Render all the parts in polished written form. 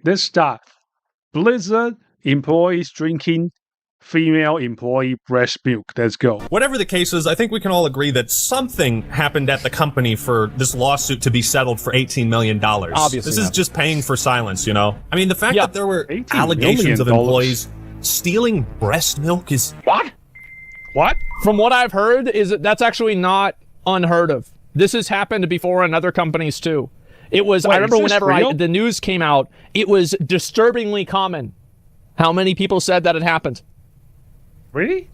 Let's start. Blizzard employees drinking female employee breast milk. Let's go. Whatever the case is, I think we can all agree that something happened at the company for this lawsuit to be settled for $18 million. Obviously, this is just paying for silence, you know? I mean, the fact that there were $18 allegations of million. employees stealing breast milk is... What? From what I've heard, that's actually not unheard of. This has happened before in other companies too. It was, Wait, I remember is this whenever real? the news came out, it was disturbingly common how many people said that it happened. Really?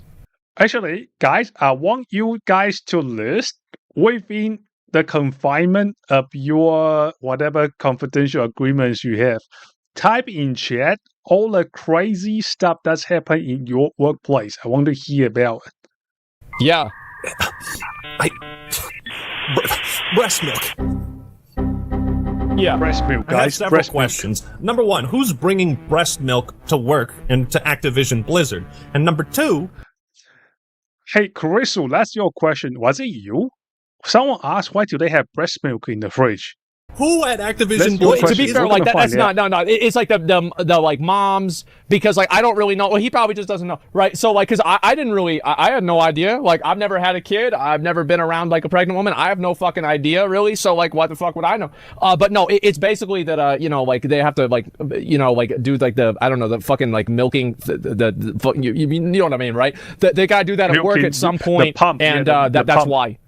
Actually, guys, I want you guys to list within the confinement of your whatever confidential agreements you have. Type in chat all the crazy stuff that's happened in your workplace. I want to hear about it. Yeah. breast milk. Yeah. Breast milk, I have guys. several Breast milk. questions. Number one, who's bringing breast milk to work and to Activision Blizzard? And number two... Hey, Carisso, that's your question. Was it you? Someone asked why do they have breast milk in the fridge? Who at Activision That's your Blizzard? To be question. fair, We're like gonna that's find not, no. It's like the like moms, because like I don't really know. Well, he probably just doesn't know, right? So like, because I didn't really, I had no idea. Like I've never had a kid. I've never been around like a pregnant woman. I have no fucking idea really. So like, what the fuck would I know? But no, it's basically that you know, like they have to like you know like do like the I don't know the fucking like milking the you know what I mean, right? They gotta do that at work Milking at some the point, pump, and yeah, the that's pump. why.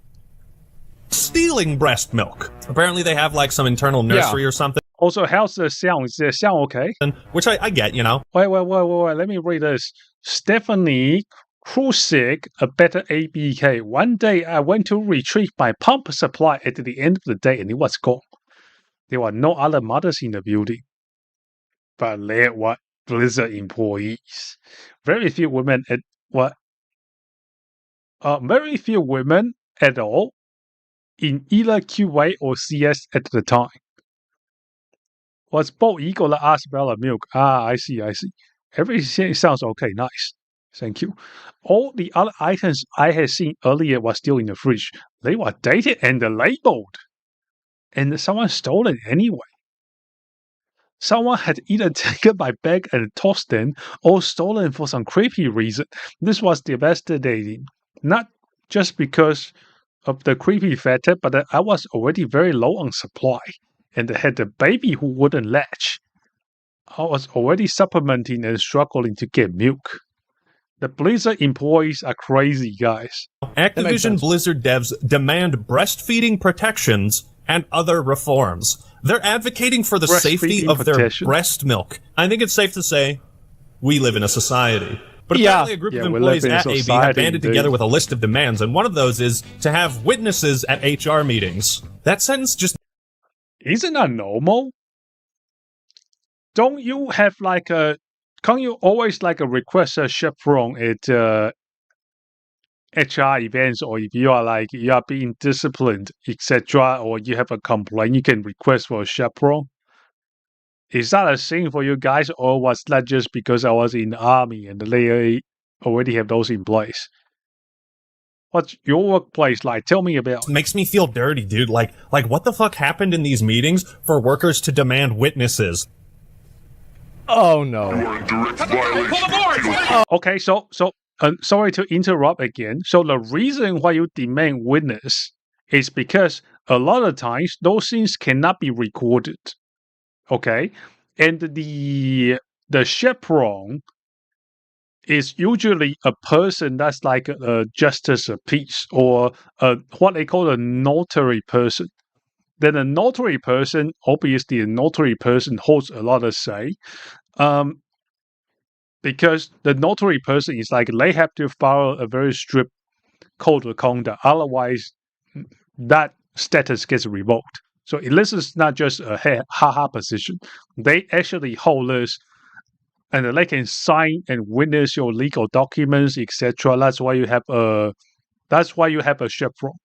Stealing breast milk. Apparently they have like some internal nursery or something, Also, how's the sound? Is the sound okay? which I get, you know. Wait. Let me read this. Stephanie Krusik, a better ABK. One day I went to retrieve my pump supply at the end of the day and it was gone. There were no other mothers in the building. But there were Blizzard employees. Very few women at what? Very few women at all in either QA or CS at the time. Was Bolt Eagle that asked about the milk? Ah, I see. Everything sounds okay. Nice. Thank you. All the other items I had seen earlier were still in the fridge. They were dated and labeled. And someone stole it anyway. Someone had either taken my bag and tossed them or stolen for some creepy reason. This was devastating. Not just because of the creepy factor, but that I was already very low on supply and had a baby who wouldn't latch. I was already supplementing and struggling to get milk. The Blizzard employees are crazy, guys. Activision Blizzard devs demand breastfeeding protections and other reforms. They're advocating for the safety Breastfeeding of their protection. breast milk. I think it's safe to say we live in a society. But Yeah. apparently a group of we employees live in a at AB have society, banded dude. together with a list of demands, and one of those is to have witnesses at HR meetings. That sentence just... Isn't that normal? Don't you have like a... Can't you always like a request a chaperone at HR events, or if you are like you are being disciplined, etc., or you have a complaint, you can request for a chaperone? Is that a thing for you guys, or was that just because I was in the army and they already have those in place? What's your workplace like? Tell me about it. makes me feel dirty, dude. Like what the fuck happened in these meetings for workers to demand witnesses? Oh no. Okay, so sorry to interrupt again. So the reason why you demand witness is because a lot of times those things cannot be recorded. Okay, and the chaperone is usually a person that's like a justice of peace or what they call a notary person. Then a notary person, obviously a notary person holds a lot of say. Because the notary person is like they have to follow a very strict code of conduct. Otherwise, that status gets revoked. So this is not just a ha-ha position. They actually hold this, and they can sign and witness your legal documents, etc. That's why you have a chaperone.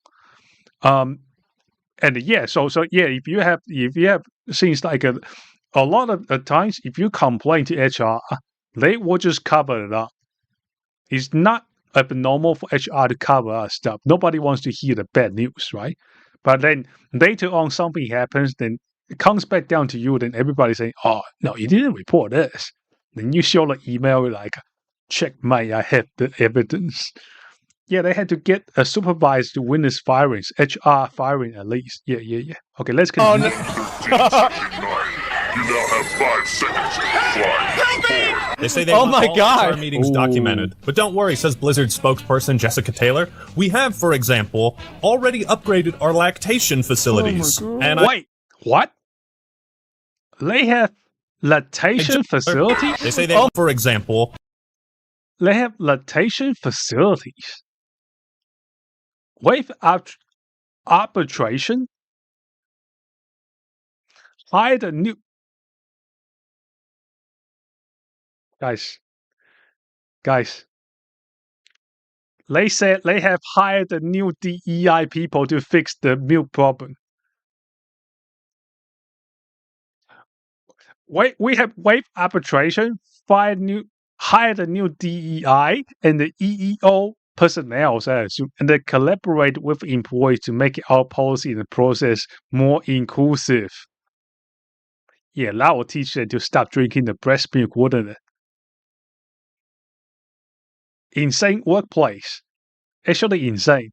And yeah, so yeah, if you have things like a lot of the times, if you complain to HR, they will just cover it up. It's not abnormal for HR to cover up stuff. Nobody wants to hear the bad news, right? But then later on, something happens, then it comes back down to you, then everybody's saying, oh, no, you didn't report this. Then you show the email like, checkmate, I have the evidence. Yeah, they had to get a supervisor to witness firings, HR firing at least. Yeah. Okay, let's continue. You now have 5 seconds. 5, 4. They say they Oh want my all God. HR meetings Ooh. documented. But don't worry, says Blizzard spokesperson Jessica Taylor. We have, for example, already upgraded our lactation facilities. And Wait, what? They have lactation facilities? They say they, for example, They have lactation facilities. With arbitration? Hired a new... Guys. They said they have hired the new DEI people to fix the milk problem. We have waived arbitration, hired a new DEI and the EEO personnel, I assume, and they collaborate with employees to make our policy and the process more inclusive. Yeah, that will teach them to stop drinking the breast milk, wouldn't it? Insane workplace. Actually insane.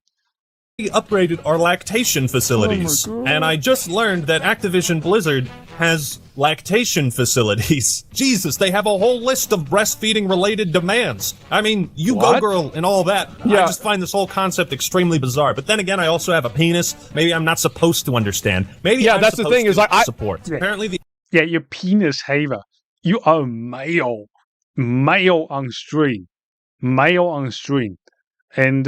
we upgraded our lactation facilities. And I just learned that Activision Blizzard has lactation facilities. Jesus, they have a whole list of breastfeeding related demands. I mean, you go What? girl and all that. Yeah. I just find this whole concept extremely bizarre. But then again, I also have a penis. Maybe I'm not supposed to understand. Maybe Yeah, I'm that's the supposed thing, to is I- support. Yeah. Apparently the Yeah, you penis haver. You are male. Male on stream. Male on stream. And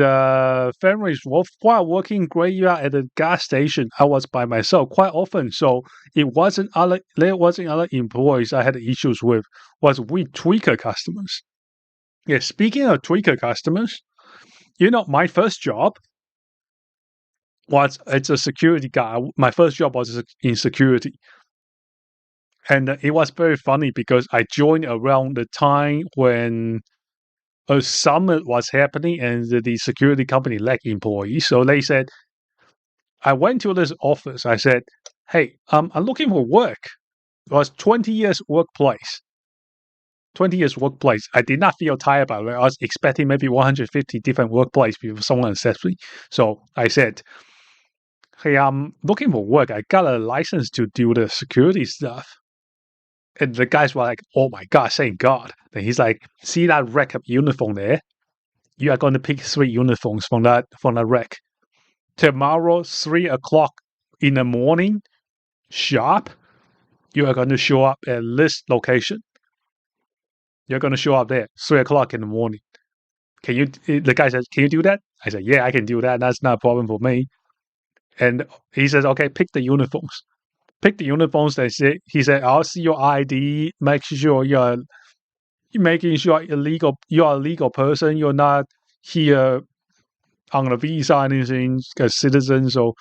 families while working graveyard at the gas station, I was by myself quite often. So there wasn't other employees I had issues with. Was with tweaker customers. Yeah, speaking of tweaker customers, my first job was as a security guy. My first job was in security. And it was very funny because I joined around the time when a summit was happening and the security company lacked employees. So they said, I went to this office. I said, hey, I'm looking for work. It was 20 years workplace. 20 years workplace. I did not feel tired about it. I was expecting maybe 150 different workplace before someone accepts me. So I said, hey, I'm looking for work. I got a license to do the security stuff. And the guys were like, oh my God, thank God. Then he's like, see that rack of uniform there? You are going to pick 3 uniforms from that rack. Tomorrow, 3 o'clock in the morning, sharp, you are going to show up at this location. You're going to show up there, 3 o'clock in the morning. The guy says, can you do that? I said, yeah, I can do that. That's not a problem for me. And he says, okay, pick the uniforms. Pick the uniforms. He said, I'll see your ID. Make sure you're making sure you're a legal person. You're not here on a visa or anything, a citizen. So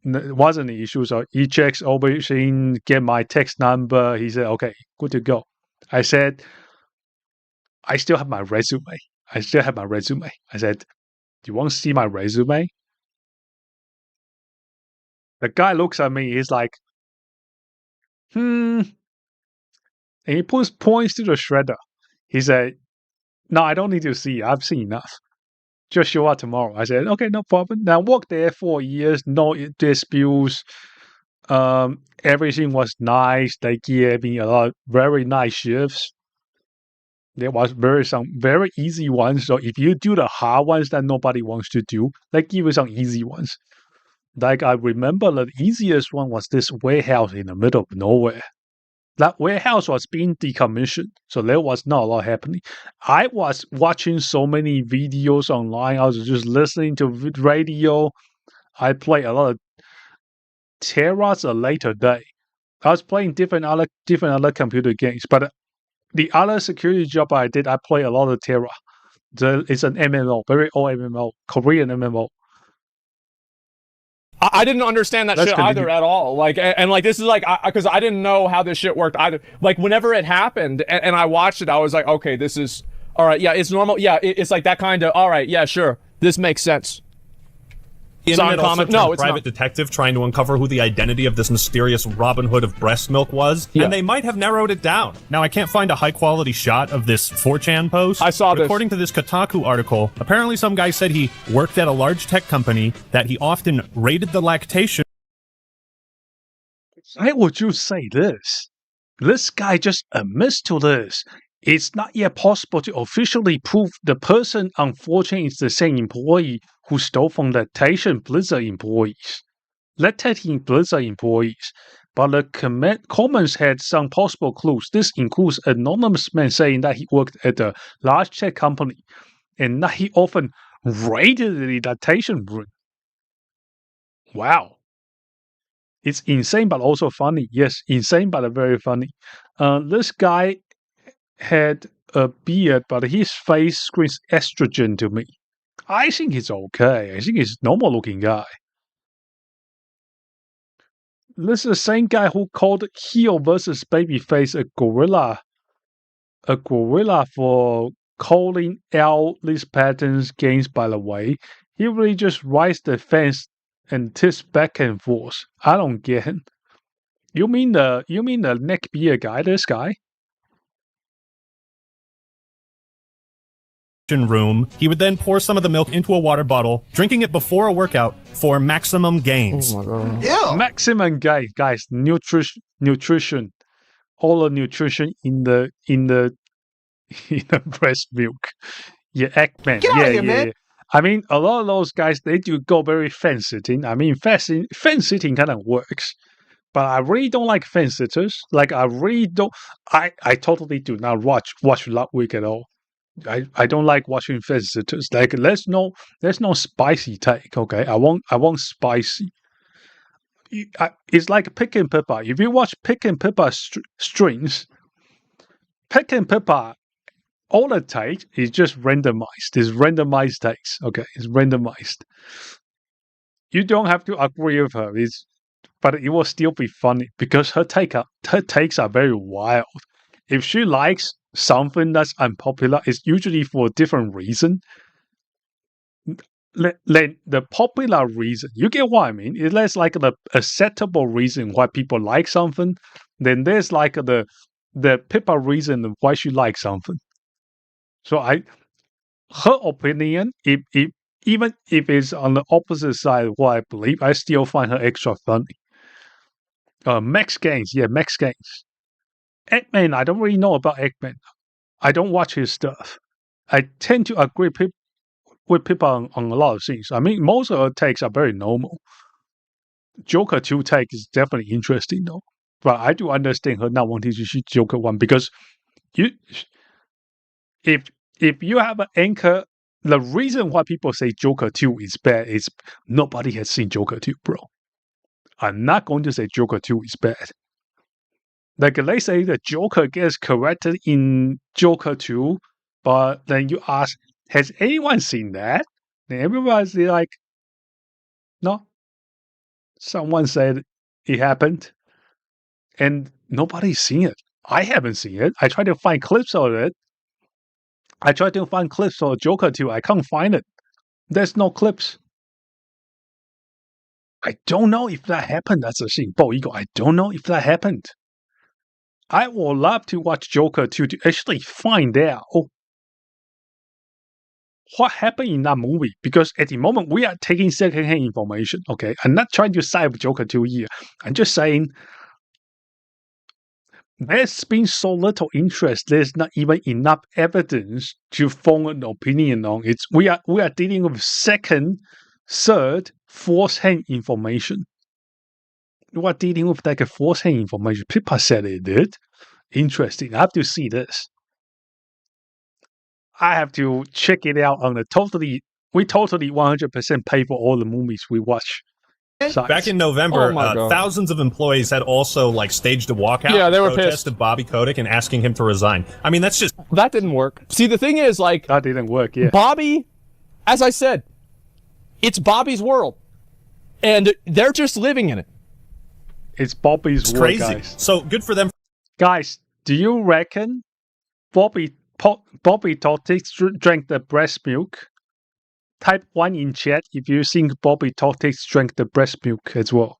it wasn't an issue. So he checks everything, get my text number. He said, okay, good to go. I said, I still have my resume. I said, do you want to see my resume? The guy looks at me. He's like, And he points to the shredder. He said, no, I don't need to see it. I've seen enough. Just show up tomorrow. I said, okay, no problem. Now, I worked there 4 years, no disputes. Everything was nice. They gave me a lot of very nice shifts. There was some very easy ones. So if you do the hard ones that nobody wants to do, they give you some easy ones. Like I remember the easiest one was this warehouse in the middle of nowhere. That warehouse was being decommissioned, so there was not a lot happening. I was watching so many videos online. I was just listening to radio. I played a lot of Terra's a later day. I was playing different other computer games, but the other security job I did, I played a lot of Terra. It's an MMO, very old MMO, Korean MMO. I didn't understand that Let's shit continue. either at all. Like, and like, this is like, because I didn't know how this shit worked either. Like, whenever it happened and I watched it, I was like, okay, this is, all right, yeah, it's normal. Yeah, it's like that kind of, all right, yeah, sure. This makes sense. The It's internet also uncommon. turned No, it's private not. detective trying to uncover who the identity of this mysterious Robin Hood of breast milk was, Yeah. and they might have narrowed it down. Now, I can't find a high-quality shot of this 4chan post. I saw but this. According to this Kotaku article, apparently some guy said he worked at a large tech company, that he often raided the lactation Why would you say this? This guy just admits to this. It's not yet possible to officially prove the person on 4chan is the same employee who stole from the Activision Blizzard employees. Blizzard employees. But the comments had some possible clues. This includes anonymous man saying that he worked at a large tech company and that he often raided the Activision room. Wow. It's insane, but also funny. Yes, insane, but very funny. This guy had a beard, but his face screams estrogen to me. I think he's okay. I think he's a normal-looking guy. This is the same guy who called heel versus babyface a gorilla for calling out these patterns games. By the way, he really just rides the fence and tips back and forth. I don't get him. You mean the neck beard guy? This guy? room. He would then pour some of the milk into a water bottle, drinking it before a workout for maximum gains. Oh my god. Ew. Maximum guys, nutrition, all the nutrition in the breast milk. Yeah, Eggman. Get outta here, man. Yeah. I mean, a lot of those guys, they do go very fence sitting. I mean, fence sitting kind of works, but I really don't like fence sitters. Like, I really don't. I totally do not watch Ludwig at all. I don't like watching fence sitters. Like, there's no spicy take. Okay, I want spicy. It's like Pick and Pepper. If you watch Pick and Pepper strings, Pick and Pepper, all the takes is just randomized. It's randomized takes. Okay, it's randomized. You don't have to agree with her. But it will still be funny because her takes are very wild. If she likes something that's unpopular, it's usually for a different reason. The popular reason, you get what I mean? There's like the acceptable reason why people like something. Then there's like the people reason why she likes something. So her opinion, even if it's on the opposite side of what I believe, I still find her extra funny. Max Gaines. Eggman, I don't really know about Eggman. I don't watch his stuff. I tend to agree with people on a lot of things. I mean, most of her takes are very normal. Joker 2 take is definitely interesting though. But I do understand her not wanting to see Joker 1 because if you have an anchor, the reason why people say Joker 2 is bad is nobody has seen Joker 2, bro. I'm not going to say Joker 2 is bad. Like, they say the Joker gets corrected in Joker 2, but then you ask, has anyone seen that? Then everybody's like, no. Someone said it happened, and nobody's seen it. I haven't seen it. I tried to find clips of it. I tried to find clips of Joker 2. I can't find it. There's no clips. I don't know if that happened. That's the thing. I don't know if that happened. I would love to watch Joker 2 to actually find out what happened in that movie. Because at the moment, we are taking secondhand information, okay? I'm not trying to side with Joker 2 here. I'm just saying there's been so little interest. There's not even enough evidence to form an opinion on it. We are dealing with second, third, fourth-hand information. We are dealing with like a fourth-hand information. People said it did. Interesting. I have to see this. I have to check it out on the we totally 100% pay for all the movies we watch. Back in November, Oh my God. thousands of employees had also like staged a walkout. Yeah, they were protest pissed. of Bobby Kotick and asking him to resign. I mean, that's just That didn't work. See, the thing is, like, That didn't work, yeah. Bobby, as I said, it's Bobby's world. And they're just living in it. It's Bobby's world, crazy. guys. So good for them. Guys, do you reckon Bobby Kotick drank the breast milk type 1 in chat if you think Bobby Toxic drank the breast milk as well.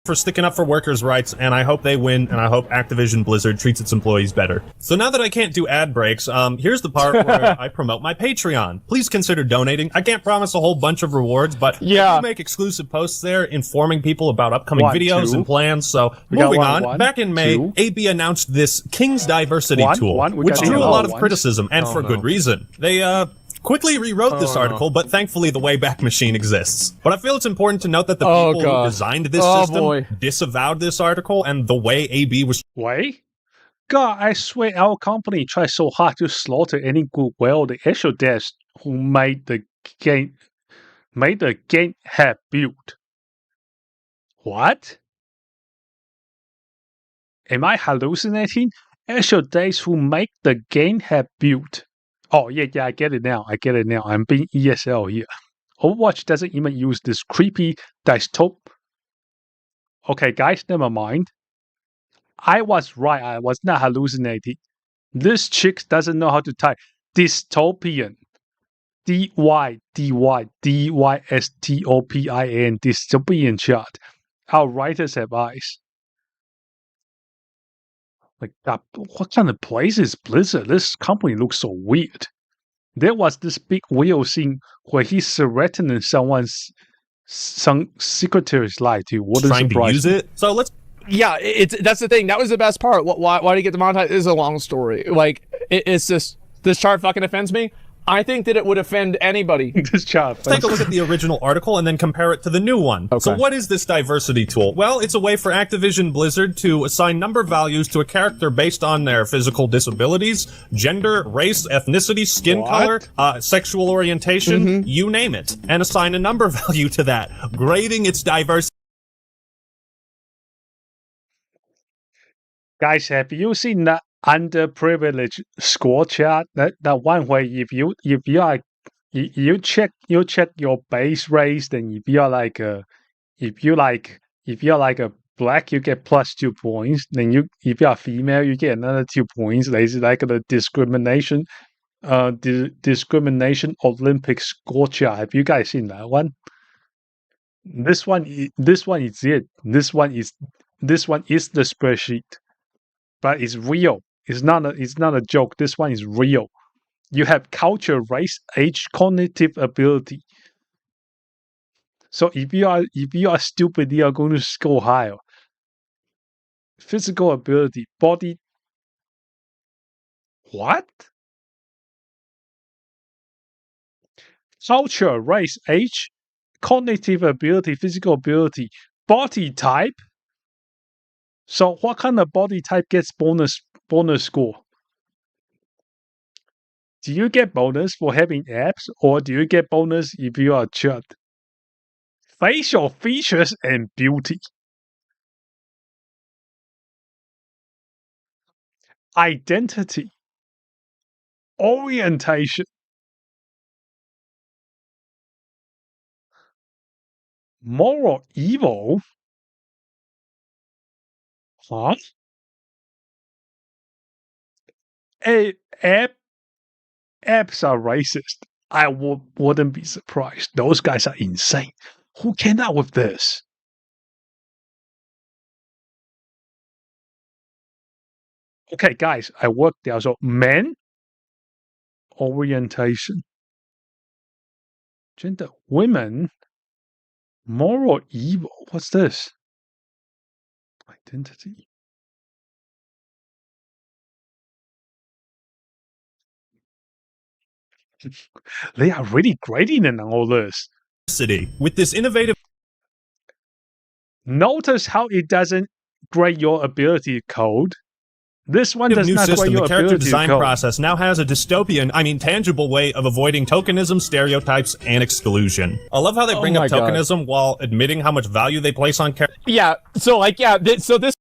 For sticking up for workers' rights, and I hope they win, and I hope Activision Blizzard treats its employees better. So now that I can't do ad breaks, here's the part where I promote my Patreon. Please consider donating. I can't promise a whole bunch of rewards, but I do make exclusive posts there informing people about upcoming videos and plans. So moving on, back in May, AB announced this King's Diversity tool, which drew a lot of criticism, and for good reason. They, quickly rewrote this article, but thankfully the Wayback Machine exists. But I feel it's important to note that the people who designed this system disavowed this article and the way AB was... Wait? God, I swear our company tried so hard to slaughter any goodwill the actual devs who made the game have built. What? Am I hallucinating? Actual devs who make the game have built. Oh, yeah, I get it now. I'm being ESL here. Overwatch doesn't even use this creepy dystop. Okay, guys, never mind. I was right. I was not hallucinating. This chick doesn't know how to type dystopian. D-Y-D-Y-D-Y-S-T-O-P-I-N. Dystopian chart. Our writers have eyes. Like, what kind of place is Blizzard? This company looks so weird. There was this big wheel scene where he's threatening some secretary's life to trying to use it. So let's... Yeah, that's the thing. That was the best part. Why do you get demonetized? It's a long story. Like, it's just... This chart fucking offends me. I think that it would offend anybody. This chart. Take a look at the original article and then compare it to the new one. Okay. So what is this diversity tool? Well, it's a way for Activision Blizzard to assign number values to a character based on their physical disabilities, gender, race, ethnicity, skin color, sexual orientation, you name it, and assign a number value to that, grading its diversity. Guys, have you seen that underprivileged score chart? That one where if you check your base race, then if you're like a black, you get +2 points. Then if you're a female, you get another 2 points. It's like the discrimination Olympic score chart. Have you guys seen that one? This one is it. This one is the spreadsheet. But it's real. It's not a joke. This one is real. You have culture, race, age, cognitive ability. So if you are stupid, you are going to score higher. Physical ability, body. What? Culture, race, age, cognitive ability, physical ability, body type. So what kind of body type gets bonus score? Do you get bonus for having abs, or do you get bonus if you are chud? Facial features and beauty. Identity. Orientation. Moral evil. Huh? Apps are racist. I wouldn't be surprised. Those guys are insane. Who came up with this? Okay, guys, I worked there. So, men, orientation, gender, women, moral evil. What's this? Identity. They are really grading in all this. With this innovative... Notice how it doesn't grade your ability code. This one does not grade your ability code. The character design process now has a dystopian, tangible way of avoiding tokenism, stereotypes, and exclusion. I love how they bring up tokenism while admitting how much value they place on characters. Yeah, so so this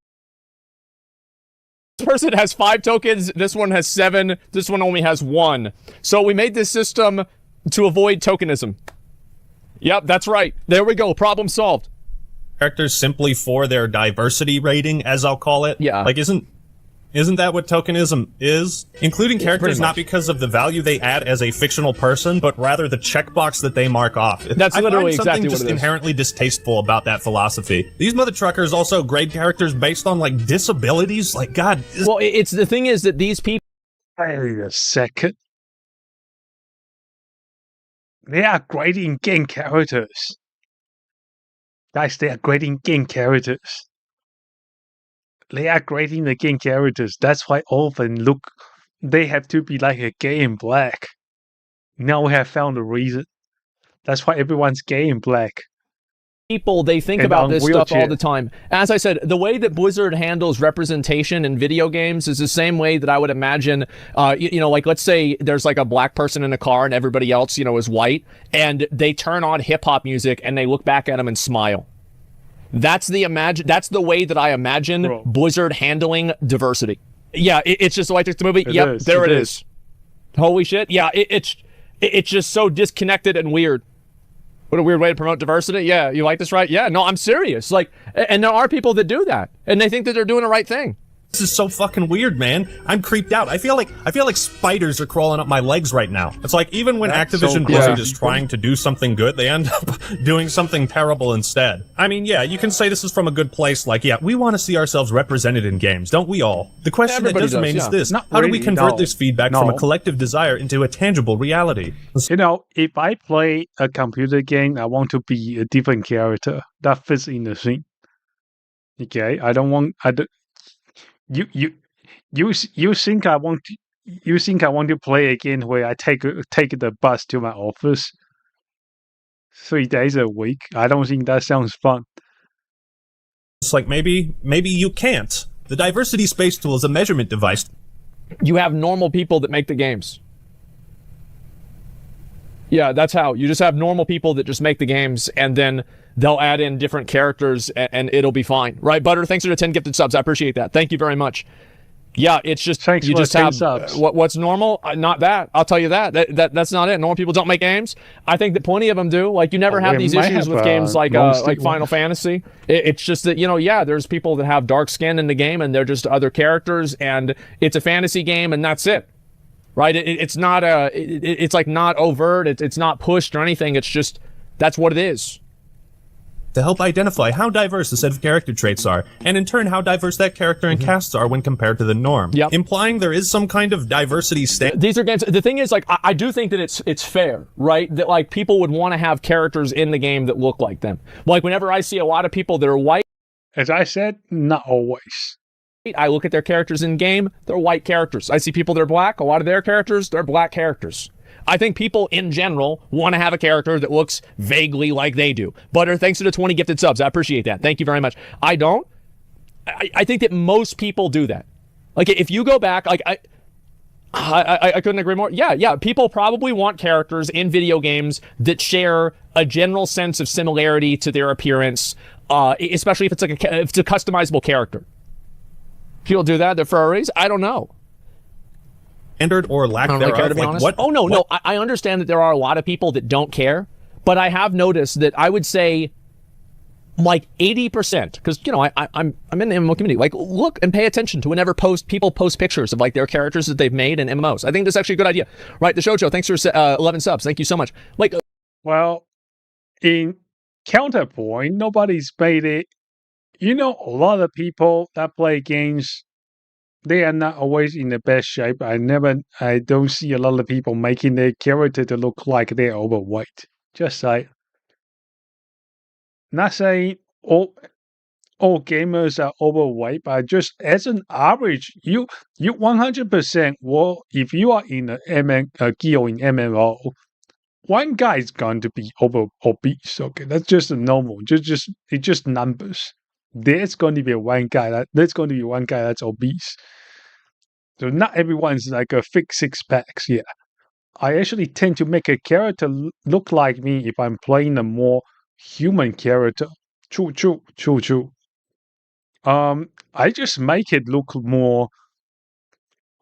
person has 5 tokens, this one has 7, this one only has 1. So we made this system to avoid tokenism. Yep, that's right. There we go. Problem solved. Characters simply for their diversity rating, as I'll call it. Yeah. Like, isn't Isn't that what tokenism is? Including characters not because of the value they add as a fictional person, but rather the checkbox that they mark off. That's literally exactly what it is. I find something just inherently distasteful about that philosophy. These mother truckers also grade characters based on, like, disabilities? Like, God. Well, it's the thing is that these people... Wait a second. They are grading game characters. Guys, they are grading game characters. They are grading the game characters. That's why often they have to be like a gay in black. Now we have found the reason. That's why everyone's gay in black. People, they think about this stuff all the time. As I said, the way that Blizzard handles representation in video games is the same way that I would imagine, like let's say there's like a black person in a car and everybody else, is white, and they turn on hip-hop music and they look back at them and smile. That's the way that I imagine Blizzard handling diversity. Yeah, it's just like the movie. Yep, there it is. Holy shit. Yeah, it's just so disconnected and weird. What a weird way to promote diversity. Yeah, you like this, right? Yeah, no, I'm serious. Like, and there are people that do that, and they think that they're doing the right thing. This is so fucking weird, man. I'm creeped out. I feel like spiders are crawling up my legs right now. It's like even when Activision Blizzard is trying to do something good, they end up doing something terrible instead. I mean, yeah, you can say this is from a good place. Like, yeah, we want to see ourselves represented in games, don't we all? The question that does remain is this: how do we convert this feedback from a collective desire into a tangible reality? If I play a computer game, I want to be a different character that fits in the scene. Okay, You think I want to play a game where I take the bus to my office 3 days a week? I don't think that sounds fun. It's like maybe you can't. The diversity space tool is a measurement device. You have normal people that make the games. Yeah, that's how. You just have normal people that just make the games, and then they'll add in different characters, and it'll be fine. Right, Butter? Thanks for the 10 gifted subs. I appreciate that. Thank you very much. Yeah, it's just you just have what's normal. Not that. I'll tell you that's not it. Normal people don't make games. I think that plenty of them do. Like you never have these issues with games like Final Fantasy. It's just that there's people that have dark skin in the game, and they're just other characters, and it's a fantasy game, and that's it. Right? It's not it's like not overt. It's not pushed or anything. It's just that's what it is. To help identify how diverse a set of character traits are, and in turn how diverse that character and casts are when compared to the norm. Yep. Implying there is some kind of diversity These are games. The thing is, like, I do think that it's fair, right? That like people would want to have characters in the game that look like them. Like whenever I see a lot of people that are white, as I said, not always. I look at their characters in game, they're white characters. I see people that are black, a lot of their characters, they're black characters. I think people in general want to have a character that looks vaguely like they do. Butter, thanks for the 20 gifted subs. I appreciate that. Thank you very much. I don't. I think that most people do that. Like if you go back, like I couldn't agree more. Yeah. People probably want characters in video games that share a general sense of similarity to their appearance, especially if it's if it's a customizable character. People do that. They're furries. I don't know. Standard or lack thereof. Care, to be honest. Oh no. I understand that there are a lot of people that don't care, but I have noticed that I would say like 80%, because I'm in the MMO community. Like look and pay attention to whenever people post pictures of like their characters that they've made in MMOs. I think that's actually a good idea. Right, the Shoujo, thanks for 11 subs. Thank you so much. Like, well, in counterpoint, nobody's made it. A lot of people that play games, they are not always in the best shape. I don't see a lot of people making their character to look like they're overweight. Just like, not saying all gamers are overweight, but just as an average, you 100%. Well, if you are in a guild in MMO, one guy is going to be obese. Okay, that's just a normal. It's just numbers. There's going to be one guy that's obese. So not everyone's like a thick six packs. Yeah, I actually tend to make a character look like me if I'm playing a more human character. True. I just make it look more.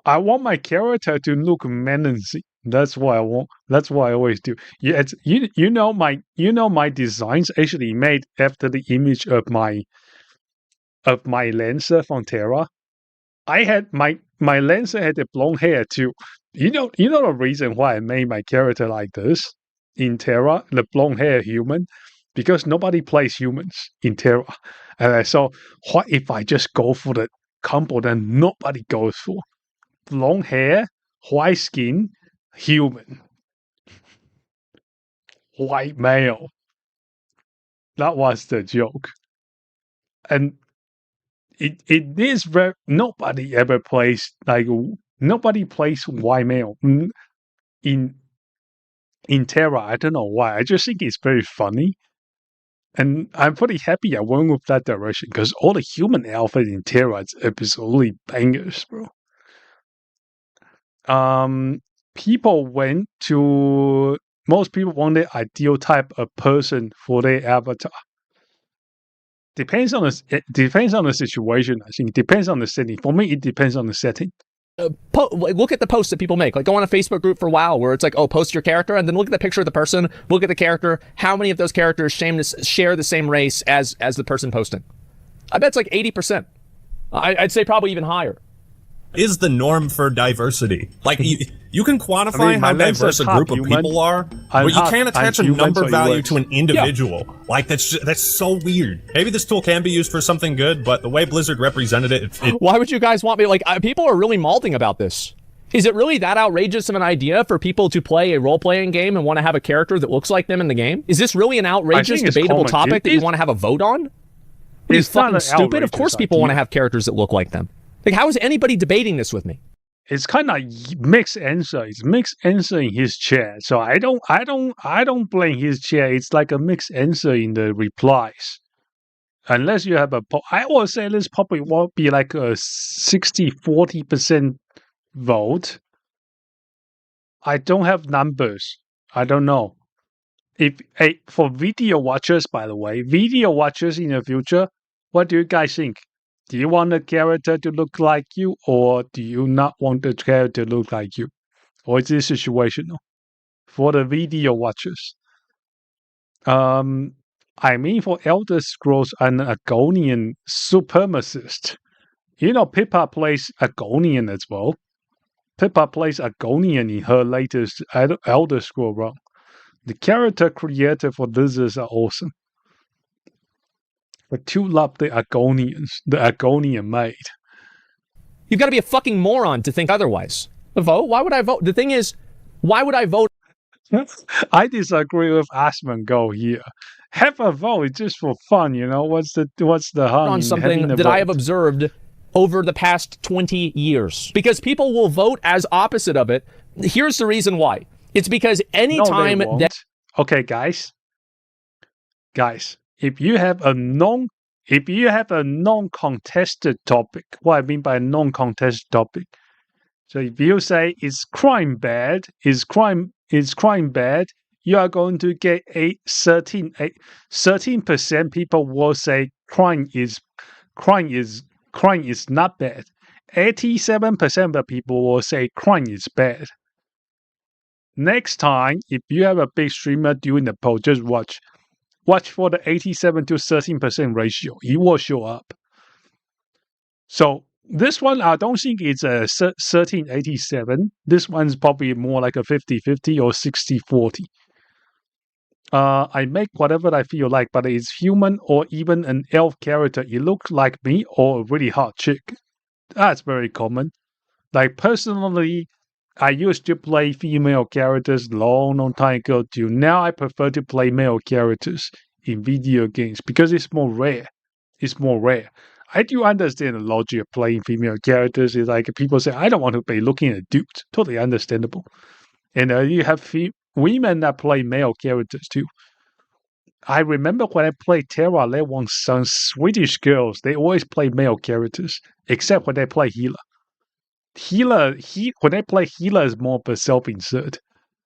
I want my character to look menacing. That's what I want. That's what I always do. Yeah, my designs actually made after the image of my Lancer from Terra. I had my Lancer had the blonde hair too. You know the reason why I made my character like this in Terra, the blonde hair human, because nobody plays humans in Terra, and I saw what if I just go for the combo that nobody goes for: blonde hair, white skin, human, white male. That was the joke, and it is very nobody ever plays nobody plays white male in Terra. I don't know why. I just think it's very funny. And I'm pretty happy I went with that direction because all the human outfit in Terra is absolutely bangers, bro. Most people want the ideal type of person for their avatar. Depends on the situation. I think it depends on the setting. For me, it depends on the setting. Look at the posts that people make. Like, go on a Facebook group for WoW where it's like, oh, post your character, and then look at the picture of the person, look at the character, how many of those characters share the same race as the person posting. I bet it's like 80%. I'd say probably even higher. Is the norm for diversity. Like, you can quantify how diverse a group of people are, but you can't attach a number value to an individual. Yeah. Like, that's so weird. Maybe this tool can be used for something good, but the way Blizzard represented it... Why would you guys want me... Like, people are really malding about this. Is it really that outrageous of an idea for people to play a role-playing game and want to have a character that looks like them in the game? Is this really an outrageous, debatable topic that you want to have a vote on? Are you fucking stupid? Of course people want to have characters that look like them. Like, how is anybody debating this with me? It's kind of mixed answer. It's mixed answer in his chat. So I don't blame his chat. It's like a mixed answer in the replies. Unless you have I would say this probably won't be like a 60-40% vote. I don't have numbers. I don't know. For video watchers, by the way, video watchers in the future, what do you guys think? Do you want the character to look like you, or do you not want the character to look like you? Or is this situational? For the video watchers. I mean, for Elder Scrolls, an Argonian supremacist. You know, Pippa plays Argonian as well. Pippa plays Argonian in her latest Elder Scrolls run. The character created for Blizzard are awesome. But to love the Argonian maid. You've got to be a fucking moron to think otherwise. A vote? Why would I vote? The thing is, why would I vote? I disagree with Asmongold here. Have a vote just for fun, you know. What's the harm on something that I have observed over the past 20 years? Because people will vote as opposite of it. Here's the reason why. It's because anytime that... Okay, guys, if you have a non-contested topic, what I mean by non-contested topic, so if you say is crime bad, you are going to get 13% people will say crime is not bad. 87% of people will say crime is bad. Next time, if you have a big streamer doing the poll, just watch for the 87 to 13% ratio. It will show up. So this one, I don't think it's a 1387. This one's probably more like a 50-50 or 60-40. I make whatever I feel like, but it's human or even an elf character. It looks like me or a really hot chick. That's very common. Like personally, I used to play female characters long time ago too. Now I prefer to play male characters in video games because it's more rare. I do understand the logic of playing female characters. It's like people say, I don't want to be looking at dudes. Totally understandable. And you have women that play male characters too. I remember when I played Terra, there were some Swedish girls. They always play male characters, except when they play healer. When they play healer is more of a self-insert.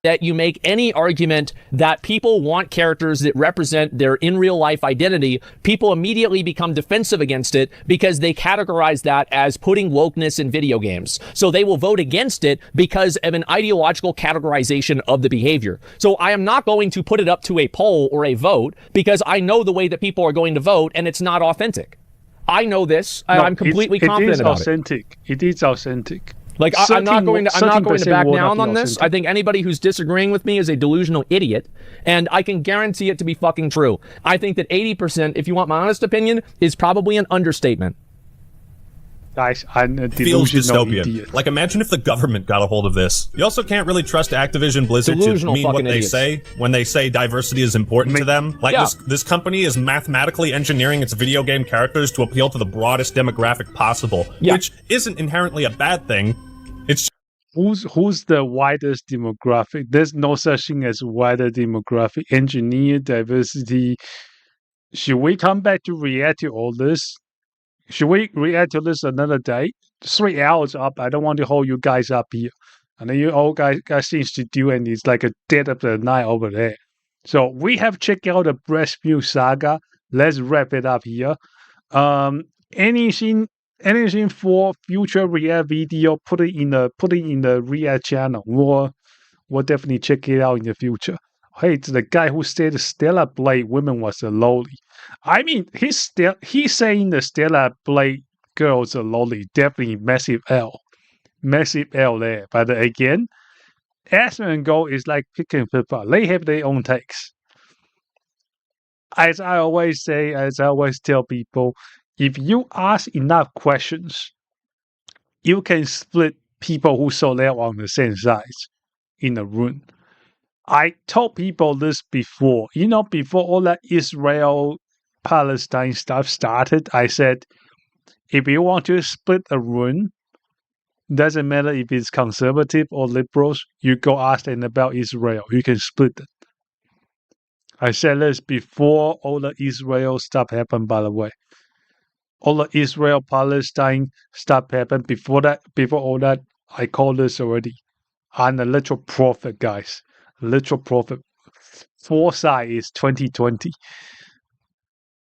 That you make any argument that people want characters that represent their in real life identity, people immediately become defensive against it because they categorize that as putting wokeness in video games. So they will vote against it because of an ideological categorization of the behavior. So I am not going to put it up to a poll or a vote because I know the way that people are going to vote and it's not authentic. I know this. No, I'm completely confident about it. It is authentic. Like I'm not going to back down on this. Authentic. I think anybody who's disagreeing with me is a delusional idiot, and I can guarantee it to be fucking true. I think that 80%, if you want my honest opinion, is probably an understatement. Guys, I'm a Feels delusional dystopian. idiot. Like, imagine if the government got a hold of this. You also can't really trust Activision Blizzard Delusional to mean what fucking they idiots. say when they say diversity is important to them. Like, Yeah. this company is mathematically engineering its video game characters to appeal to the broadest demographic possible, Yeah. which isn't inherently a bad thing. It's Who's the widest demographic? There's no such thing as wider demographic. Engineer diversity. Should we come back to react to all this? Should we react to this another day? 3 hours up. I don't want to hold you guys up here. And then you all guys got things to do, and it's like a dead of the night over there. So we have checked out the breast milk saga. Let's wrap it up here. Anything for future React video? Put it in the React channel. We'll definitely check it out in the future. Hey, it's the guy who said Stellar Blade women was a lowly. I mean, he's saying the Stellar Blade girls are lowly. Definitely massive L there. But again, Asmongold is like picking people. They have their own takes. As I always say, as I always tell people, if you ask enough questions, you can split people who saw that on the same size in a room. I told people this before. Before all that Israel-Palestine stuff started, I said, if you want to split a room, doesn't matter if it's conservative or liberals, you go ask them about Israel. You can split it. I said this before all the Israel stuff happened, by the way. All the Israel-Palestine stuff happened. Before all that, I called this already. I'm a literal prophet, guys. Literal prophet. Foresight is 2020.